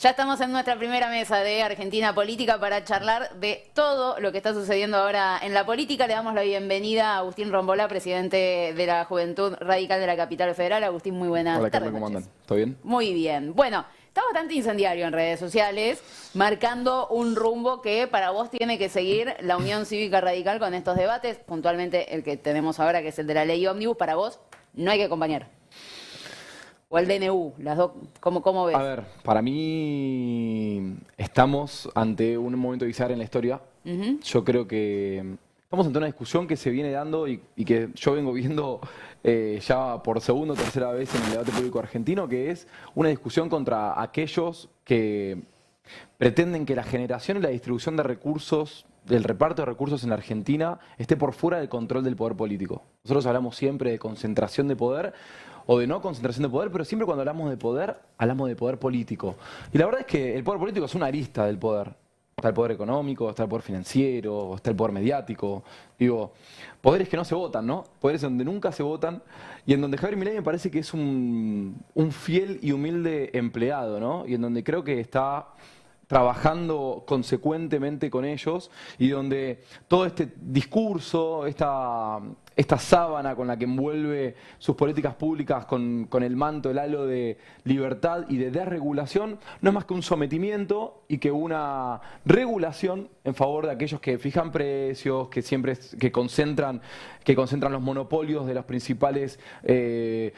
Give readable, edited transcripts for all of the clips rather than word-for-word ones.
Ya estamos en nuestra primera mesa de Argentina Política para charlar de todo lo que está sucediendo ahora en la política. Le damos la bienvenida a Agustín Rombolá, presidente de la Juventud Radical de la Capital Federal. Agustín, muy buenas Hola, tardes. Carmen, ¿cómo andan? ¿Todo bien? Muy bien. Bueno, está bastante incendiario en redes sociales, marcando un rumbo que para vos tiene que seguir la Unión Cívica Radical con estos debates, puntualmente el que tenemos ahora, que es el de la ley ómnibus. Para vos no hay que acompañar. O el DNU, las dos, ¿cómo ves? A ver, para mí estamos ante un momento bizarro en la historia. Yo creo que estamos ante una discusión que se viene dando y que yo vengo viendo ya por segunda o tercera vez en el debate público argentino, que es una discusión contra aquellos que pretenden que la generación y la distribución de recursos, del reparto de recursos en la Argentina, esté por fuera del control del poder político. Nosotros hablamos siempre de concentración de poder o de no concentración de poder, pero siempre cuando hablamos de poder político. Y la verdad es que el poder político es una arista del poder. Está el poder económico, está el poder financiero, está el poder mediático. Digo, poderes que no se votan, ¿no? Poderes donde nunca se votan y en donde Javier Milei me parece que es un fiel y humilde empleado, ¿no? Y en donde creo que está trabajando consecuentemente con ellos y donde todo este discurso, esta sábana con la que envuelve sus políticas públicas con el manto, el halo de libertad y de desregulación, no es más que un sometimiento y que una regulación en favor de aquellos que fijan precios, que concentran los monopolios de los principales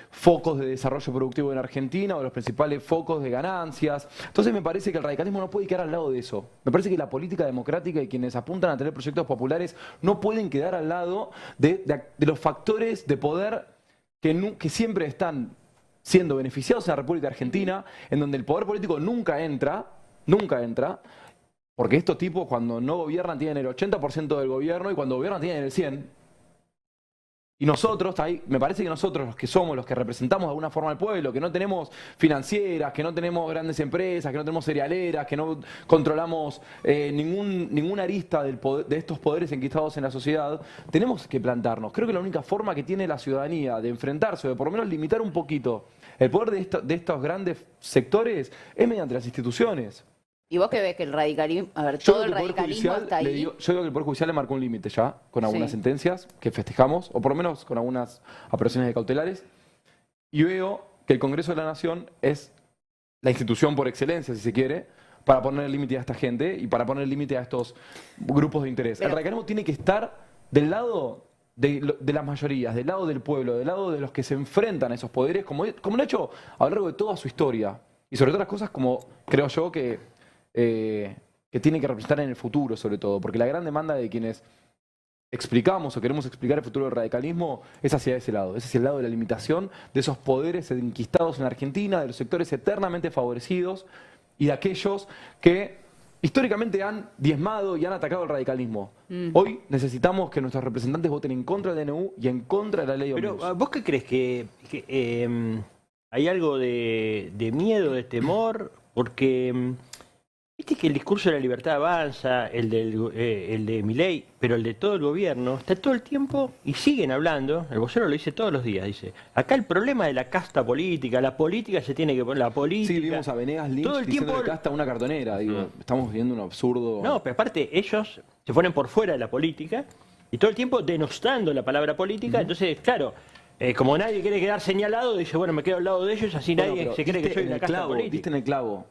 focos de desarrollo productivo en Argentina o de los principales focos de ganancias. Entonces me parece que el radicalismo no puede quedar al lado de eso. Me parece que la política democrática y quienes apuntan a tener proyectos populares no pueden quedar al lado de los factores de poder que siempre están siendo beneficiados en la República Argentina, en donde el poder político nunca entra, porque estos tipos cuando no gobiernan tienen el 80% del gobierno y cuando gobiernan tienen el 100%. Y nosotros, me parece que nosotros, los que somos, los que representamos de alguna forma al pueblo, que no tenemos financieras, que no tenemos grandes empresas, que no tenemos cerealeras, que no controlamos ninguna arista de estos poderes enquistados en la sociedad, tenemos que plantarnos. Creo que la única forma que tiene la ciudadanía de enfrentarse, o de por lo menos limitar un poquito el poder de estos grandes sectores, es mediante las instituciones. ¿Y vos qué ves que el radicalismo, todo el radicalismo está ahí? Yo digo que el Poder Judicial le marcó un límite ya, con algunas sentencias que festejamos, o por lo menos con algunas apelaciones de cautelares, y veo que el Congreso de la Nación es la institución por excelencia, si se quiere, para poner el límite a esta gente y para poner el límite a estos grupos de interés. El radicalismo tiene que estar del lado de las mayorías, del lado del pueblo, del lado de los que se enfrentan a esos poderes, como lo ha hecho a lo largo de toda su historia. Y sobre todas las cosas, como creo yo que tiene que representar en el futuro, sobre todo, porque la gran demanda de quienes explicamos o queremos explicar el futuro del radicalismo es hacia ese lado, es hacia el lado de la limitación de esos poderes enquistados en la Argentina, de los sectores eternamente favorecidos y de aquellos que históricamente han diezmado y han atacado el radicalismo. Hoy necesitamos que nuestros representantes voten en contra del DNU y en contra de la ley ómnibus. Pero, ¿vos qué crees? ¿Que hay algo de miedo, de temor? Porque viste que el discurso de la libertad avanza, el de Milei, pero el de todo el gobierno, está todo el tiempo, y siguen hablando, el vocero lo dice todos los días, dice, acá el problema de la casta política, la política se tiene que poner, la política... Sí, vimos a Venegas Lynch todo el diciendo tiempo... que casta una cartonera, digo, estamos viendo un absurdo... No, pero aparte ellos se ponen por fuera de la política, y todo el tiempo denostando la palabra política, entonces, claro... como nadie quiere quedar señalado, dice, bueno, me quedo al lado de ellos, así nadie se cree que soy una casta política. Diste en el clavo.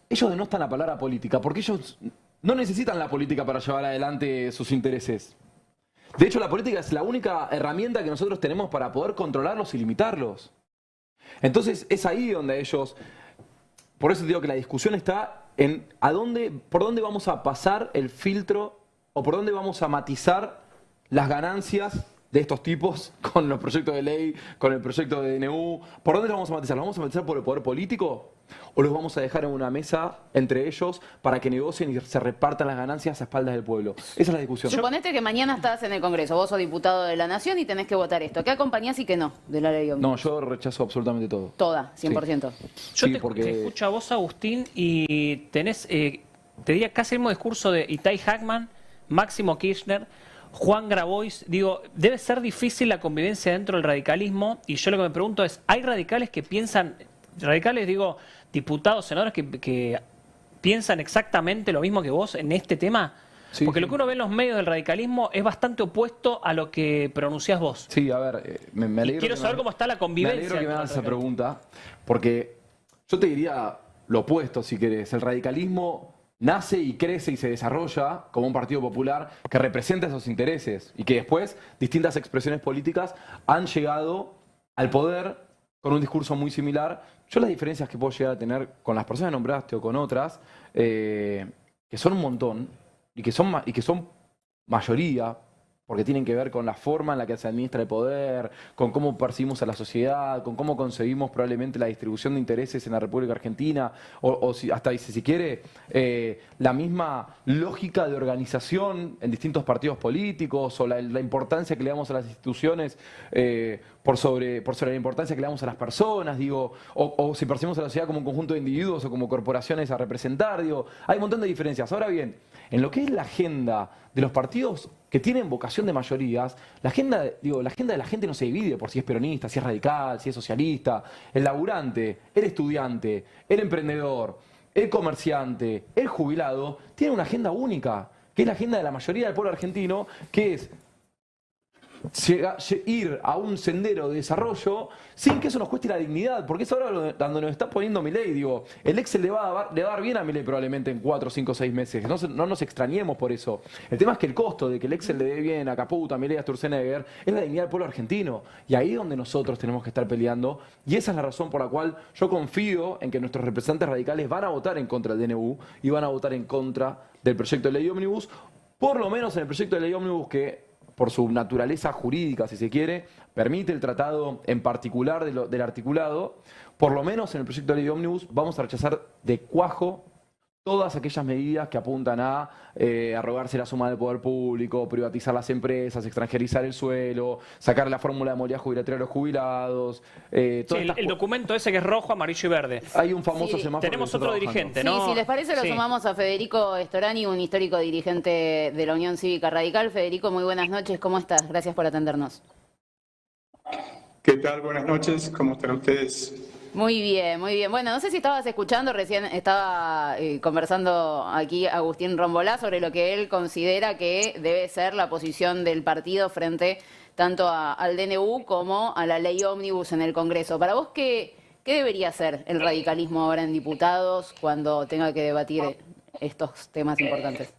Ellos denostan la palabra política porque ellos no necesitan la política para llevar adelante sus intereses. De hecho, la política es la única herramienta que nosotros tenemos para poder controlarlos y limitarlos. Entonces, es ahí donde ellos... Por eso digo que la discusión está en por dónde vamos a pasar el filtro o por dónde vamos a matizar las ganancias de estos tipos con los proyectos de ley, con el proyecto de DNU. ¿Por dónde los vamos a matizar? ¿Los vamos a matizar por el poder político? ¿O los vamos a dejar en una mesa entre ellos para que negocien y se repartan las ganancias a espaldas del pueblo? Esa es la discusión. Suponete que mañana estás en el Congreso, vos sos diputado de la Nación y tenés que votar esto. ¿Qué acompañás y qué no de la ley ómnibus? No, yo rechazo absolutamente todo. Toda, 100%. Sí. Yo te escucho a vos, Agustín, y tenés, te diría casi el mismo discurso de Itay Hackman, Máximo Kirchner, Juan Grabois. Digo, debe ser difícil la convivencia dentro del radicalismo, y yo lo que me pregunto es, ¿hay radicales que piensan, radicales digo, diputados, senadores que piensan exactamente lo mismo que vos en este tema? Sí, Porque sí. lo que uno ve en los medios del radicalismo es bastante opuesto a lo que pronunciás vos. Sí, a ver, me Y alegro. quiero que saber me- cómo está la Me convivencia. alegro que me dentro hagas del esa radicalismo. pregunta, porque yo te diría lo opuesto, si querés. El radicalismo nace y crece y se desarrolla como un partido popular que representa esos intereses y que después distintas expresiones políticas han llegado al poder con un discurso muy similar. Yo las diferencias que puedo llegar a tener con las personas que nombraste o con otras, que son un montón y que son mayoría, porque tienen que ver con la forma en la que se administra el poder, con cómo percibimos a la sociedad, con cómo concebimos probablemente la distribución de intereses en la República Argentina, o hasta si quiere, la misma lógica de organización en distintos partidos políticos, o la importancia que le damos a las instituciones por sobre la importancia que le damos a las personas, digo, o si percibimos a la sociedad como un conjunto de individuos o como corporaciones a representar, digo, hay un montón de diferencias. Ahora bien, en lo que es la agenda de los partidos que tienen vocación de mayorías, la agenda de la gente no se divide por si es peronista, si es radical, si es socialista. El laburante, el estudiante, el emprendedor, el comerciante, el jubilado, tienen una agenda única, que es la agenda de la mayoría del pueblo argentino, que es ir a un sendero de desarrollo sin que eso nos cueste la dignidad, porque es ahora donde nos está poniendo Milei. Digo, el Excel le va a dar bien a Milei probablemente en 4, 5, 6 meses. No nos extrañemos por eso. El tema es que el costo de que el Excel le dé bien a Caputo, a Milei, a Sturzenegger, es la dignidad del pueblo argentino. Y ahí es donde nosotros tenemos que estar peleando. Y esa es la razón por la cual yo confío en que nuestros representantes radicales van a votar en contra del DNU y van a votar en contra del proyecto de ley ómnibus, por lo menos en el proyecto de ley ómnibus que, por su naturaleza jurídica, si se quiere, permite el tratado en particular del articulado. Por lo menos en el proyecto de ley ómnibus vamos a rechazar de cuajo todas aquellas medidas que apuntan a arrogarse la suma del poder público, privatizar las empresas, extranjerizar el suelo, sacar la fórmula de movilidad jubilatoria a los jubilados. Sí, el documento ese que es rojo, amarillo y verde. Hay un famoso Sí. semáforo. Tenemos que está otro trabajando. dirigente, Sí, ¿no? si les parece lo Sí. sumamos a Federico Storani, un histórico dirigente de la Unión Cívica Radical. Federico, muy buenas noches, ¿cómo estás? Gracias por atendernos. ¿Qué tal? Buenas noches, ¿cómo están ustedes? Muy bien, muy bien. Bueno, no sé si estabas escuchando, recién estaba conversando aquí Agustín Rombolá sobre lo que él considera que debe ser la posición del partido frente tanto al DNU como a la ley ómnibus en el Congreso. Para vos, ¿qué debería hacer el radicalismo ahora en diputados cuando tenga que debatir estos temas importantes?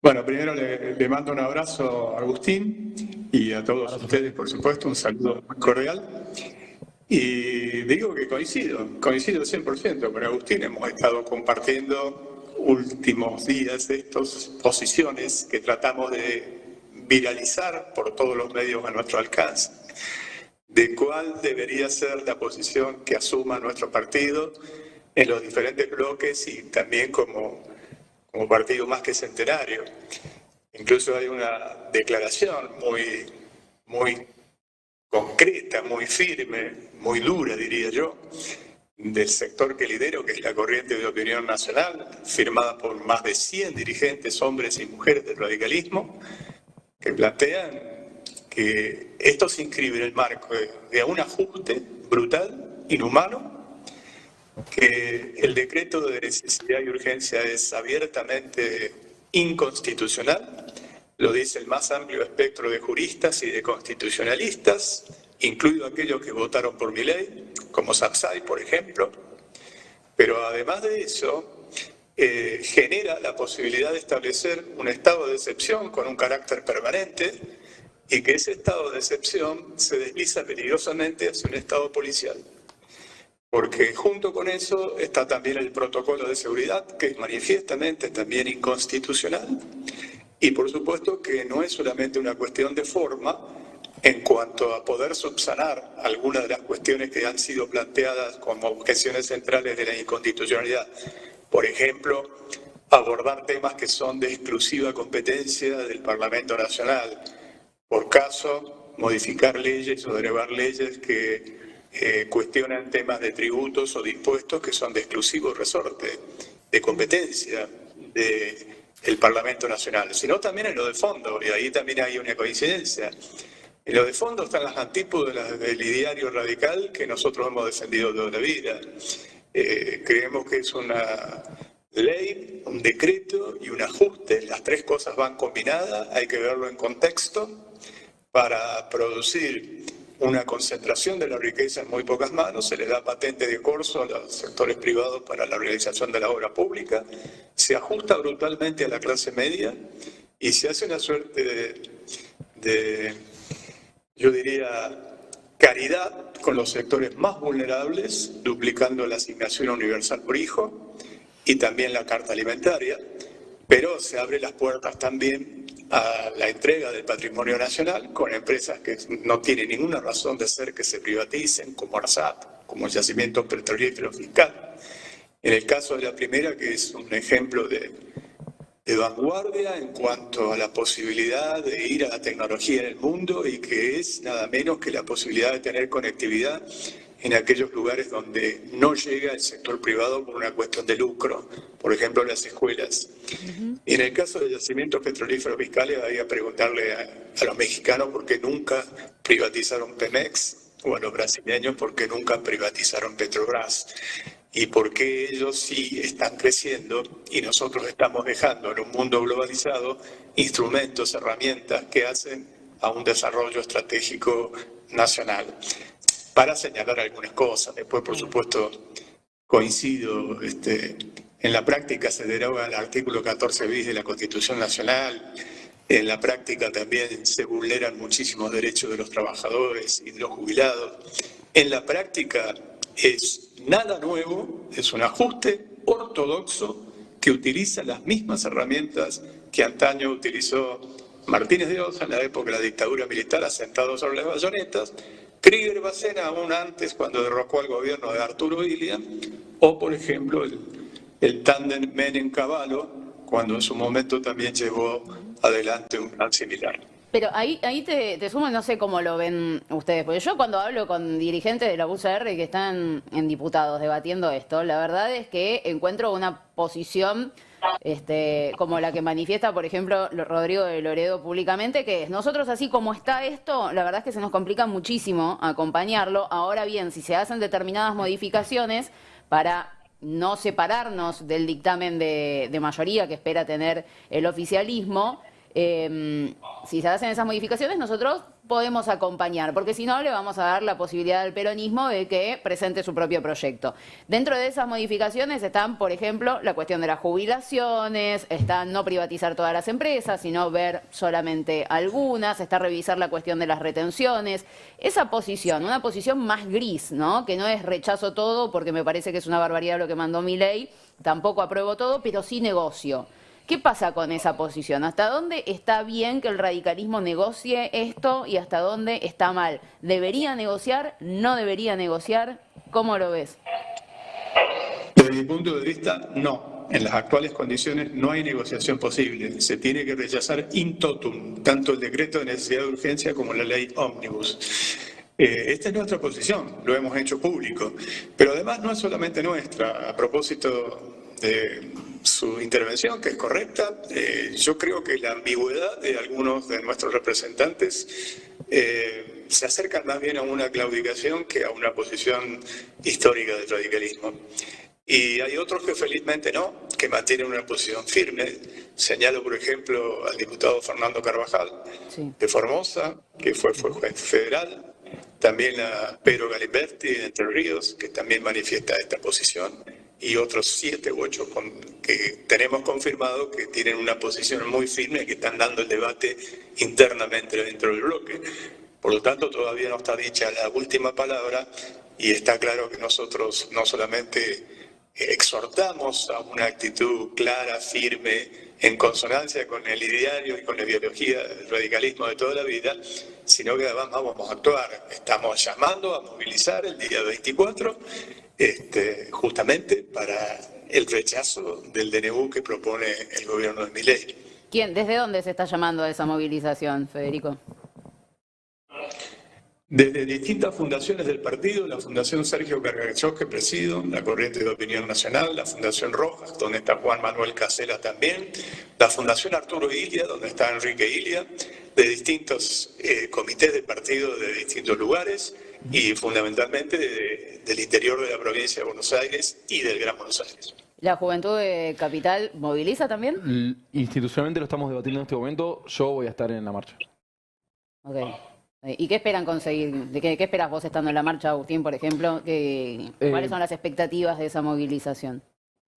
Bueno, primero le mando un abrazo a Agustín y a todos ustedes, por supuesto, un saludo muy cordial. Y digo que coincido 100% con Agustín. Hemos estado compartiendo últimos días estas posiciones que tratamos de viralizar por todos los medios a nuestro alcance, de cuál debería ser la posición que asuma nuestro partido en los diferentes bloques y también como partido más que centenario. Incluso hay una declaración muy concreta, muy firme, muy dura, diría yo, del sector que lidero, que es la Corriente de Opinión Nacional, firmada por más de 100 dirigentes, hombres y mujeres del radicalismo, que plantean que esto se inscribe en el marco de un ajuste brutal, inhumano, que el decreto de necesidad y urgencia es abiertamente inconstitucional, lo dice el más amplio espectro de juristas y de constitucionalistas, incluido aquellos que votaron por mi ley, como Sapsay, por ejemplo. Pero además de eso, genera la posibilidad de establecer un estado de excepción con un carácter permanente y que ese estado de excepción se desliza peligrosamente hacia un estado policial. Porque junto con eso está también el protocolo de seguridad, que es manifiestamente también inconstitucional. Y por supuesto que no es solamente una cuestión de forma en cuanto a poder subsanar algunas de las cuestiones que han sido planteadas como objeciones centrales de la inconstitucionalidad. Por ejemplo, abordar temas que son de exclusiva competencia del Parlamento Nacional. Por caso, modificar leyes o derogar leyes que cuestionan temas de tributos o de impuestos que son de exclusivo resorte, de competencia del Parlamento Nacional, sino también en lo de fondo, y ahí también hay una coincidencia. En lo de fondo están las antípodas del ideario radical que nosotros hemos defendido toda la vida. Creemos que es una ley, un decreto y un ajuste. Las tres cosas van combinadas, hay que verlo en contexto para producir una concentración de la riqueza en muy pocas manos. Se les da patente de corso a los sectores privados para la realización de la obra pública, se ajusta brutalmente a la clase media y se hace una suerte yo diría, caridad con los sectores más vulnerables, duplicando la asignación universal por hijo y también la carta alimentaria, pero se abren las puertas también a la entrega del patrimonio nacional con empresas que no tienen ninguna razón de ser que se privaticen, como ARSAT, como Yacimientos Petrolíferos Fiscal. En el caso de la primera, que es un ejemplo de vanguardia en cuanto a la posibilidad de ir a la tecnología en el mundo y que es nada menos que la posibilidad de tener conectividad en aquellos lugares donde no llega el sector privado por una cuestión de lucro, por ejemplo las escuelas. Y en el caso de Yacimientos Petrolíferos Fiscales, había que preguntarle a los mexicanos por qué nunca privatizaron Pemex, o a los brasileños por qué nunca privatizaron Petrobras, y por qué ellos sí están creciendo y nosotros estamos dejando en un mundo globalizado instrumentos, herramientas que hacen a un desarrollo estratégico nacional. Para señalar algunas cosas, después por supuesto coincido, en la práctica se deroga el artículo 14 bis de la Constitución Nacional, en la práctica también se vulneran muchísimos derechos de los trabajadores y de los jubilados, en la práctica es nada nuevo, es un ajuste ortodoxo que utiliza las mismas herramientas que antaño utilizó Martínez de Osa en la época de la dictadura militar, asentado sobre las bayonetas, Krieger Bacena aún antes cuando derrocó al gobierno de Arturo Illia, o por ejemplo el tándem Menem-Cavallo, cuando en su momento también llevó adelante un plan similar. Pero ahí te sumo, no sé cómo lo ven ustedes, porque yo cuando hablo con dirigentes de la UCR que están en diputados debatiendo esto, la verdad es que encuentro una posición como la que manifiesta, por ejemplo, Rodrigo de Loredo públicamente, que es, nosotros así como está esto, la verdad es que se nos complica muchísimo acompañarlo. Ahora bien, si se hacen determinadas modificaciones para no separarnos del dictamen de mayoría que espera tener el oficialismo, si se hacen esas modificaciones nosotros podemos acompañar, porque si no le vamos a dar la posibilidad al peronismo de que presente su propio proyecto. Dentro de esas modificaciones están, por ejemplo, la cuestión de las jubilaciones, está no privatizar todas las empresas, sino ver solamente algunas, está revisar la cuestión de las retenciones. Esa posición, una posición más gris, ¿no? Que no es rechazo todo, porque me parece que es una barbaridad lo que mandó Milei, tampoco apruebo todo, pero sí negocio. ¿Qué pasa con esa posición? ¿Hasta dónde está bien que el radicalismo negocie esto y hasta dónde está mal? ¿Debería negociar? ¿No debería negociar? ¿Cómo lo ves? Desde mi punto de vista, no. En las actuales condiciones no hay negociación posible. Se tiene que rechazar in totum, tanto el decreto de necesidad de urgencia como la ley ómnibus. Esta es nuestra posición, lo hemos hecho público. Pero además no es solamente nuestra. A propósito de su intervención, que es correcta, yo creo que la ambigüedad de algunos de nuestros representantes se acercan más bien a una claudicación que a una posición histórica del radicalismo. Y hay otros que felizmente no, que mantienen una posición firme. Señalo, por ejemplo, al diputado Fernando Carvajal, sí, de Formosa, que fue juez federal, también a Pedro Galimberti de Entre Ríos, que también manifiesta esta posición, y otros 7 u 8 que tenemos confirmado que tienen una posición muy firme y que están dando el debate internamente dentro del bloque. Por lo tanto, todavía no está dicha la última palabra y está claro que nosotros no solamente exhortamos a una actitud clara, firme, en consonancia con el ideario y con la ideología del radicalismo de toda la vida, sino que además vamos a actuar. Estamos llamando a movilizar el día 24, justamente para el rechazo del DNU que propone el gobierno de Milei. ¿Quién? ¿Desde dónde se está llamando a esa movilización, Federico? Desde distintas fundaciones del partido, la Fundación Sergio Cargachós, que presido, la Corriente de Opinión Nacional, la Fundación Rojas, donde está Juan Manuel Casela también, la Fundación Arturo Illia, donde está Enrique Illia, de distintos comités de partido de distintos lugares, y fundamentalmente del interior de la provincia de Buenos Aires y del Gran Buenos Aires. ¿La Juventud de Capital moviliza también? Institucionalmente lo estamos debatiendo en este momento. Yo voy a estar en la marcha. Ok. ¿Y qué esperan conseguir? ¿Qué esperas vos estando en la marcha, Agustín, por ejemplo? ¿Cuáles son las expectativas de esa movilización?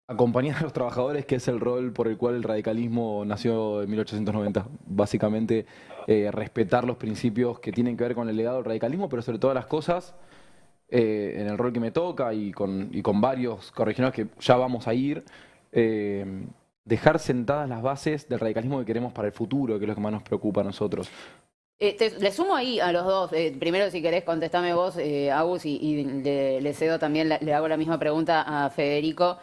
Acompañar a los trabajadores, que es el rol por el cual el radicalismo nació en 1890. Básicamente, respetar los principios que tienen que ver con el legado del radicalismo, pero sobre todas las cosas, en el rol que me toca y con varios corregidores que ya vamos a ir, dejar sentadas las bases del radicalismo que queremos para el futuro, que es lo que más nos preocupa a nosotros. Le sumo ahí a los dos. Primero, si querés, contestame vos, Agus, y le cedo también, le hago la misma pregunta a Federico.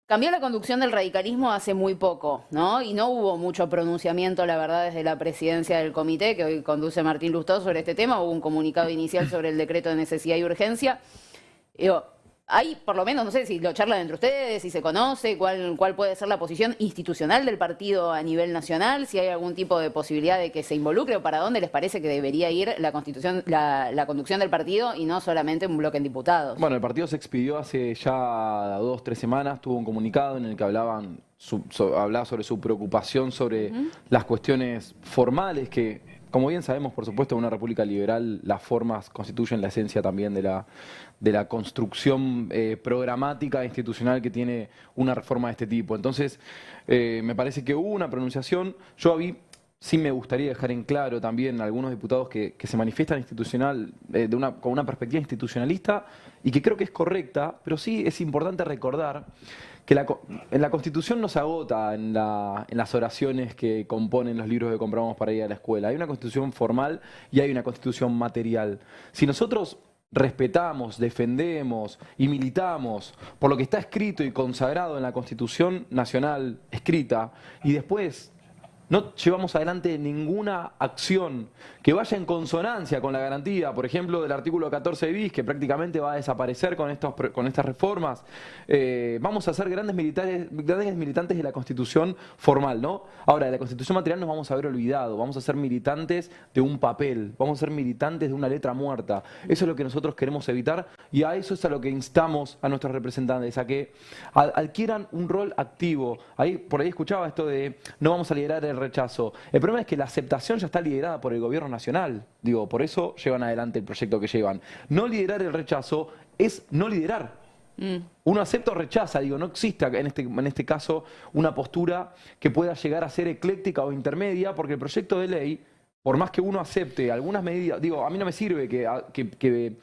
Cambió la conducción del radicalismo hace muy poco, ¿no? Y no hubo mucho pronunciamiento, la verdad, desde la presidencia del comité, que hoy conduce Martín Lustó, sobre este tema. Hubo un comunicado inicial sobre el decreto de necesidad y urgencia. Hay, por lo menos, no sé si lo charlan entre ustedes, si se conoce, cuál puede ser la posición institucional del partido a nivel nacional, si hay algún tipo de posibilidad de que se involucre o para dónde les parece que debería ir la conducción del partido y no solamente un bloque en diputados. Bueno, el partido se expidió hace ya 2 o 3 semanas, tuvo un comunicado en el que hablaba sobre su preocupación sobre las cuestiones formales que, como bien sabemos, por supuesto, en una república liberal las formas constituyen la esencia también de la construcción programática e institucional que tiene una reforma de este tipo. Entonces, me parece que hubo una pronunciación. Sí me gustaría dejar en claro también a algunos diputados que se manifiestan institucional con una perspectiva institucionalista y que creo que es correcta, pero sí es importante recordar que en la Constitución no se agota en las oraciones que componen los libros que compramos para ir a la escuela. Hay una Constitución formal y hay una Constitución material. Si nosotros respetamos, defendemos y militamos por lo que está escrito y consagrado en la Constitución Nacional escrita y después no llevamos adelante ninguna acción que vaya en consonancia con la garantía, por ejemplo, del artículo 14 bis, que prácticamente va a desaparecer con estas reformas, vamos a ser grandes militantes de la Constitución formal, ¿no? Ahora, de la Constitución material nos vamos a ver olvidado, vamos a ser militantes de un papel, vamos a ser militantes de una letra muerta. Eso es lo que nosotros queremos evitar y a eso es a lo que instamos a nuestros representantes, a que adquieran un rol activo. Por ahí escuchaba esto de no vamos a liderar el rechazo. El problema es que la aceptación ya está liderada por el gobierno nacional. Digo, por eso llevan adelante el proyecto que llevan. No liderar el rechazo es no liderar. Uno acepta o rechaza, digo, no existe en este caso una postura que pueda llegar a ser ecléctica o intermedia, porque el proyecto de ley, por más que uno acepte algunas medidas, digo, a mí no me sirve que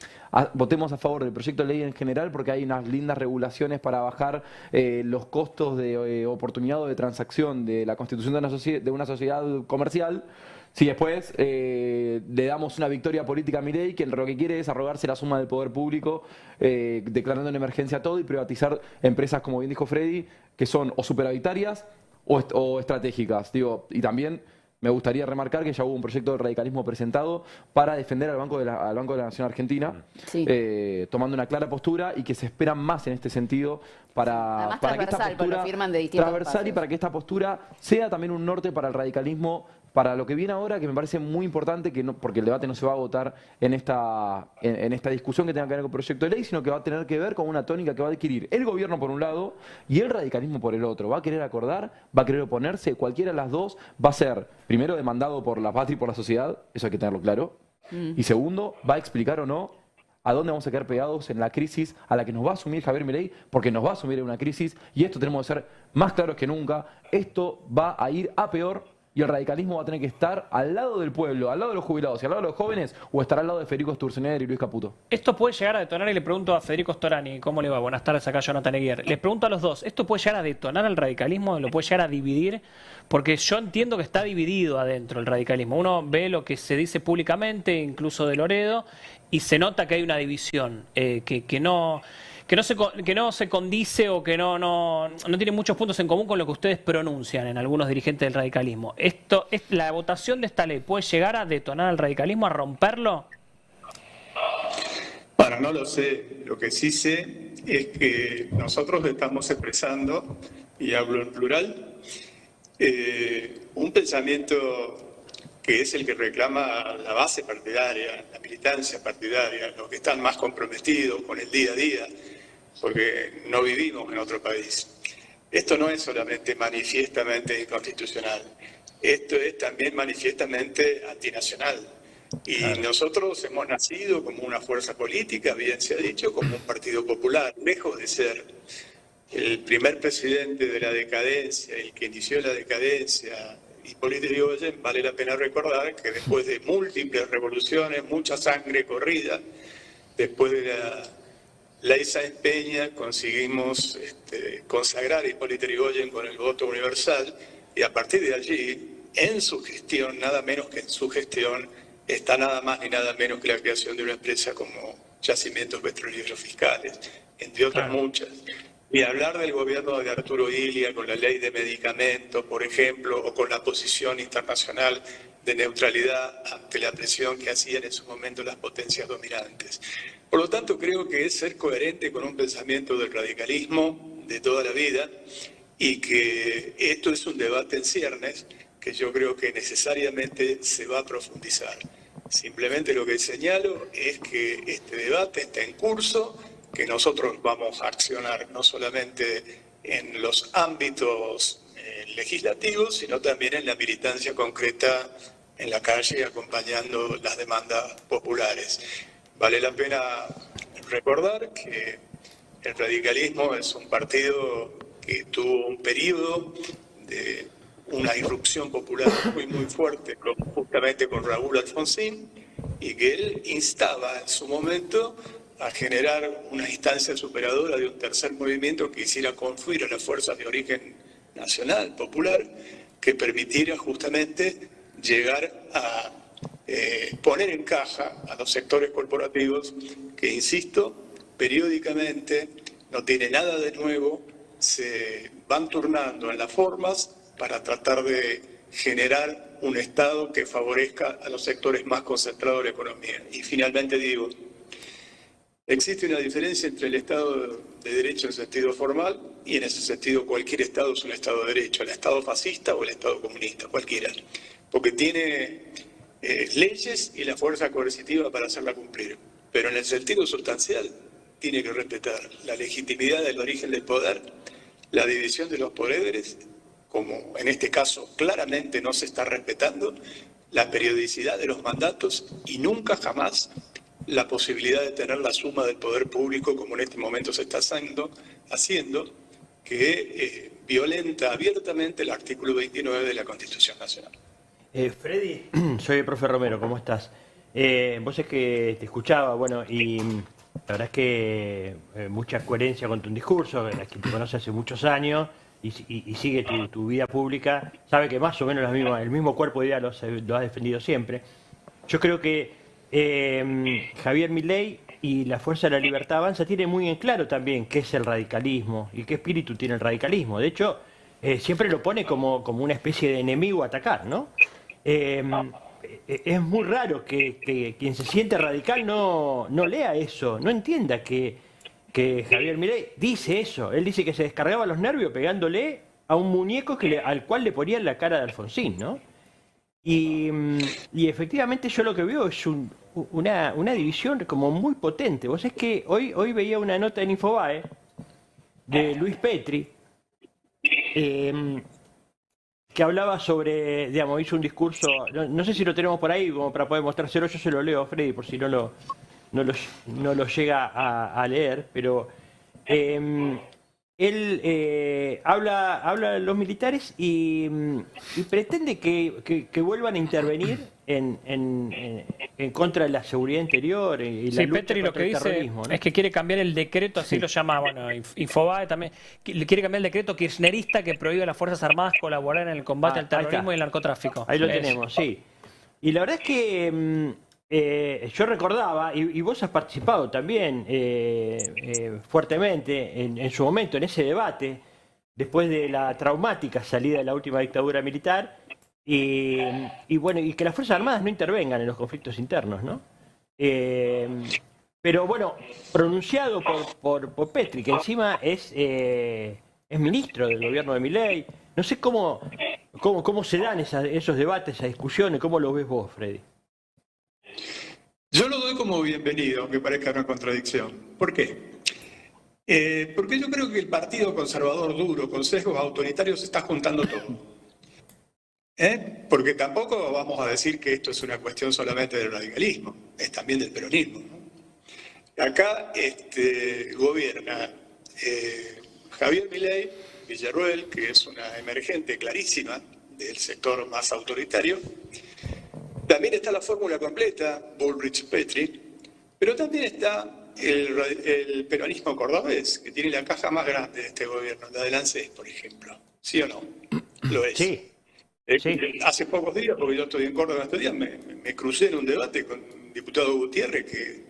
votemos a favor del proyecto de ley en general porque hay unas lindas regulaciones para bajar los costos de oportunidad o de transacción de la constitución de una sociedad comercial. Si después le damos una victoria política a Milei, que lo que quiere es arrogarse la suma del poder público, declarando en emergencia todo y privatizar empresas, como bien dijo Freddy, que son o superavitarias o estratégicas. Digo, y también me gustaría remarcar que ya hubo un proyecto de radicalismo presentado para defender al Banco de la Nación Argentina, Sí. Tomando una clara postura y que se esperan más en este sentido para que esta transversal, pues lo postura firman de distintos transversal y espacios. para que esta postura sea también un norte para el radicalismo, para lo que viene ahora, que me parece muy importante, porque el debate no se va a agotar en esta discusión que tenga que ver con el proyecto de ley, sino que va a tener que ver con una tónica que va a adquirir el gobierno por un lado y el radicalismo por el otro. Va a querer acordar, va a querer oponerse, cualquiera de las dos va a ser, primero, demandado por la patria y por la sociedad, eso hay que tenerlo claro, y segundo, va a explicar o no a dónde vamos a quedar pegados en la crisis a la que nos va a asumir Javier Milei, porque nos va a asumir en una crisis, y esto tenemos que ser más claros que nunca. Esto va a ir a peor y el radicalismo va a tener que estar al lado del pueblo, al lado de los jubilados y al lado de los jóvenes, o estar al lado de Federico Sturzenegger y Luis Caputo. Esto puede llegar a detonar, y le pregunto a Federico Storani, ¿cómo le va? Buenas tardes, acá Jonathan Eguier. Les pregunto a los dos, ¿esto puede llegar a detonar al radicalismo? ¿Lo puede llegar a dividir? Porque yo entiendo que está dividido adentro el radicalismo. Uno ve lo que se dice públicamente, incluso de Loredo, y se nota que hay una división, que no se condice o que no tiene muchos puntos en común con lo que ustedes pronuncian en algunos dirigentes del radicalismo. ¿La votación de esta ley puede llegar a detonar al radicalismo, a romperlo? Bueno, no lo sé. Lo que sí sé es que nosotros estamos expresando, y hablo en plural, un pensamiento que es el que reclama la base partidaria, la militancia partidaria, los que están más comprometidos con el día a día, porque no vivimos en otro país. Esto no es solamente manifiestamente inconstitucional, esto es también manifiestamente antinacional. Y nosotros hemos nacido como una fuerza política, bien se ha dicho, como un partido popular, lejos de ser el primer presidente de la decadencia, el que inició la decadencia. Hipólito Yrigoyen, vale la pena recordar que después de múltiples revoluciones, mucha sangre corrida, después de la Ley Sáenz Peña conseguimos consagrar a Hipólito Yrigoyen con el voto universal, y a partir de allí, en su gestión, nada menos que en su gestión, está nada más ni nada menos que la creación de una empresa como Yacimientos Petrolíferos Fiscales, entre otras muchas. Y hablar del gobierno de Arturo Illia con la ley de medicamentos, por ejemplo, o con la posición internacional de neutralidad ante la presión que hacían en su momento las potencias dominantes. Por lo tanto, creo que es ser coherente con un pensamiento del radicalismo de toda la vida, y que esto es un debate en ciernes que yo creo que necesariamente se va a profundizar. Simplemente lo que señalo es que este debate está en curso, que nosotros vamos a accionar no solamente en los ámbitos legislativos, sino también en la militancia concreta en la calle, acompañando las demandas populares. Vale la pena recordar que el radicalismo es un partido que tuvo un periodo de una irrupción popular muy fuerte, justamente con Raúl Alfonsín, y que él instaba en su momento a generar una instancia superadora de un tercer movimiento que hiciera confluir a las fuerzas de origen nacional, popular, que permitiera justamente llegar a poner en caja a los sectores corporativos que, insisto, periódicamente no tiene nada de nuevo, se van turnando en las formas para tratar de generar un Estado que favorezca a los sectores más concentrados de la economía. Y finalmente digo, existe una diferencia entre el Estado de Derecho en sentido formal, y en ese sentido cualquier Estado es un Estado de Derecho, el Estado fascista o el Estado comunista, cualquiera, porque tiene leyes y la fuerza coercitiva para hacerla cumplir. Pero en el sentido sustancial tiene que respetar la legitimidad del origen del poder, la división de los poderes, como en este caso claramente no se está respetando, la periodicidad de los mandatos y nunca jamás la posibilidad de tener la suma del poder público, como en este momento se está haciendo, que violenta abiertamente el artículo 29 de la Constitución Nacional. Freddy, soy el profe Romero, ¿cómo estás? Vos es que te escuchaba, bueno, y la verdad es que mucha coherencia con tu discurso, la que te conoce hace muchos años y sigue tu vida pública, sabe que más o menos el mismo cuerpo de idea lo has defendido siempre. Yo creo que Javier Milei y la Fuerza de la Libertad Avanza tienen muy en claro también qué es el radicalismo y qué espíritu tiene el radicalismo. De hecho, siempre lo pone como una especie de enemigo a atacar, ¿no? Es muy raro que quien se siente radical no lea eso, no entienda que Javier Milei dice eso. Él dice que se descargaba los nervios pegándole a un muñeco al cual le ponían la cara de Alfonsín, ¿no? Y efectivamente yo lo que veo es una división como muy potente. Vos es que hoy veía una nota en Infobae de Luis Petri, que hablaba sobre, digamos, hizo un discurso, no sé si lo tenemos por ahí como para poder mostrárselo, yo se lo leo a Freddy por si no lo llega a leer, pero él habla de los militares y pretende que vuelvan a intervenir en contra de la seguridad interior y la lucha Petri contra lo que el dice terrorismo, ¿no? es que quiere cambiar el decreto, así lo llama, bueno, Infobae también, quiere cambiar el decreto kirchnerista que prohíbe a las Fuerzas Armadas colaborar en el combate al terrorismo y el narcotráfico. Ahí lo tenemos, sí. Y la verdad es que yo recordaba, y vos has participado también fuertemente en su momento en ese debate, después de la traumática salida de la última dictadura militar, y bueno, y que las Fuerzas Armadas no intervengan en los conflictos internos, ¿no? Pero bueno, pronunciado por Petri, que encima es ministro del gobierno de Milei. No sé cómo ¿Cómo se dan esos debates, esas discusiones? ¿Cómo lo ves vos, Freddy? Yo lo doy como bienvenido, aunque parezca una contradicción. ¿Por qué? Porque yo creo que el partido conservador duro, con sesgos autoritarios, está juntando todo. Porque tampoco vamos a decir que esto es una cuestión solamente del radicalismo, es también del peronismo, ¿no? Acá gobierna Javier Milei, Villarroel, que es una emergente clarísima del sector más autoritario. También está la fórmula completa, Bullrich-Petri, pero también está el peronismo cordobés, que tiene la caja más grande de este gobierno, la del ANSES, por ejemplo. ¿Sí o no? Lo es. Sí. Sí. Hace pocos días, porque yo estoy en Córdoba estos días, me crucé en un debate con un diputado Gutiérrez que,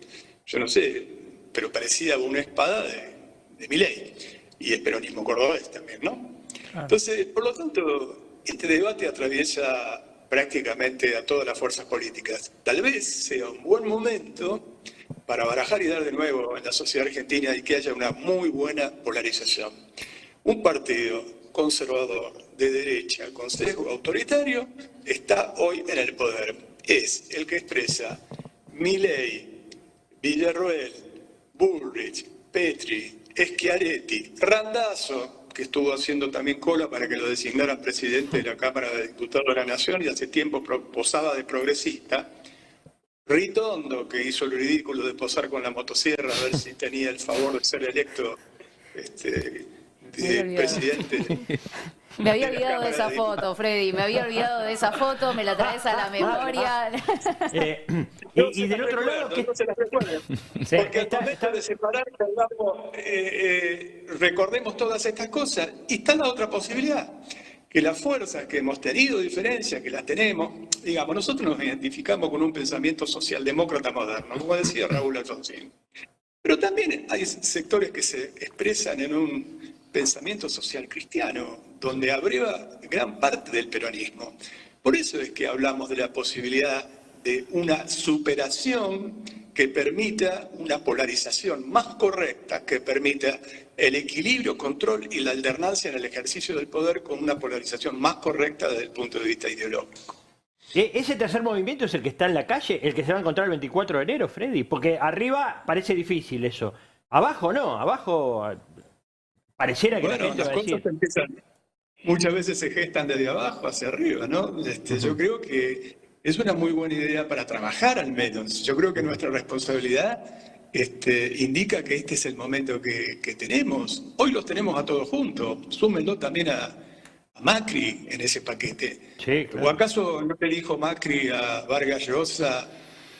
yo no sé, pero parecía una espada de Milei. Y el peronismo cordobés también, ¿no? Claro. Entonces, por lo tanto, este debate atraviesa prácticamente a todas las fuerzas políticas. Tal vez sea un buen momento para barajar y dar de nuevo en la sociedad argentina y que haya una muy buena polarización. Un partido conservador de derecha con sesgo autoritario está hoy en el poder. Es el que expresa Milei, Villarroel, Bullrich, Petri, Schiaretti, Randazzo, que estuvo haciendo también cola para que lo designaran presidente de la Cámara de Diputados de la Nación y hace tiempo posaba de progresista, Ritondo, que hizo el ridículo de posar con la motosierra a ver si tenía el favor de ser electo presidente. Me había olvidado de esa foto, Freddy, me había olvidado de esa foto, me la traes a la memoria. Y del otro lado, ¿qué? No se las recuerden. Porque al momento de separar, recordemos todas estas cosas. Y está la otra posibilidad, que las fuerzas que hemos tenido diferencias, que las tenemos, digamos, nosotros nos identificamos con un pensamiento socialdemócrata moderno, como decía Raúl Alfonsín. Pero también hay sectores que se expresan en un pensamiento social cristiano, donde abreva gran parte del peronismo. Por eso es que hablamos de la posibilidad de una superación que permita una polarización más correcta, que permita el equilibrio, control y la alternancia en el ejercicio del poder con una polarización más correcta desde el punto de vista ideológico. ¿Ese tercer movimiento es el que está en la calle, el que se va a encontrar el 24 de enero, Freddy? Porque arriba parece difícil eso. Abajo no, abajo pareciera que la gente va a decir. Muchas veces se gestan desde abajo hacia arriba, ¿no? Yo creo que es una muy buena idea para trabajar al menos. Yo creo que nuestra responsabilidad indica que este es el momento que tenemos. Hoy los tenemos a todos juntos. Súmenlo también a Macri en ese paquete. Sí, claro. ¿O acaso no le dijo Macri a Vargas Llosa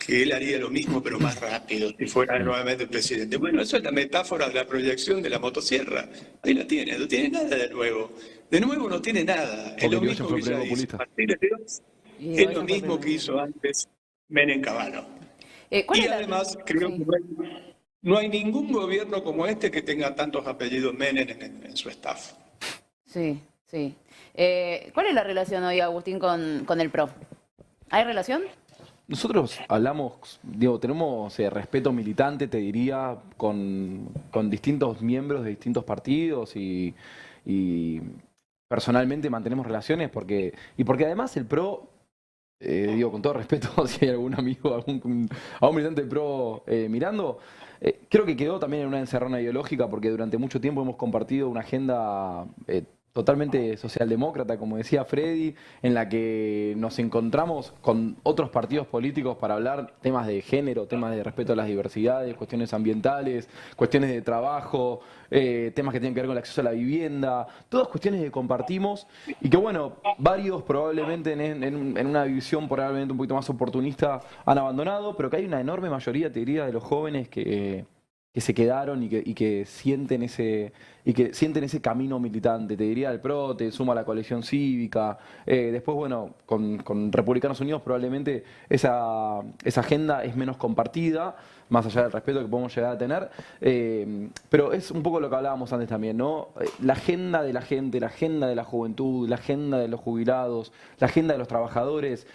que él haría lo mismo pero más rápido si fuera nuevamente el presidente? Bueno, eso es la metáfora de la proyección de la motosierra. Ahí la tiene, no tiene nada de nuevo. De nuevo no tiene nada. Es lo mismo que ya hizo Martínez de Oz. Es lo mismo que hizo antes Menem Cavallo. Y además creo que no hay ningún gobierno como este que tenga tantos apellidos Menem en su staff. Sí, sí. ¿Cuál es la relación hoy, Agustín, con el PRO? ¿Hay relación? Nosotros hablamos, digo, tenemos respeto militante, te diría, con distintos miembros de distintos partidos y personalmente mantenemos relaciones porque además el PRO, digo, con todo respeto, si hay algún amigo, algún militante del PRO mirando, creo que quedó también en una encerrona ideológica porque durante mucho tiempo hemos compartido una agenda totalmente socialdemócrata, como decía Freddy, en la que nos encontramos con otros partidos políticos para hablar temas de género, temas de respeto a las diversidades, cuestiones ambientales, cuestiones de trabajo, temas que tienen que ver con el acceso a la vivienda, todas cuestiones que compartimos y que, bueno, varios probablemente en una visión probablemente un poquito más oportunista han abandonado, pero que hay una enorme mayoría, te diría, de los jóvenes que se quedaron y que sienten ese camino militante. Te diría, el PRO te suma a la coalición cívica. Después, bueno, con Republicanos Unidos probablemente esa agenda es menos compartida, más allá del respeto que podemos llegar a tener. Pero es un poco lo que hablábamos antes también, ¿no? La agenda de la gente, la agenda de la juventud, la agenda de los jubilados, la agenda de los trabajadores,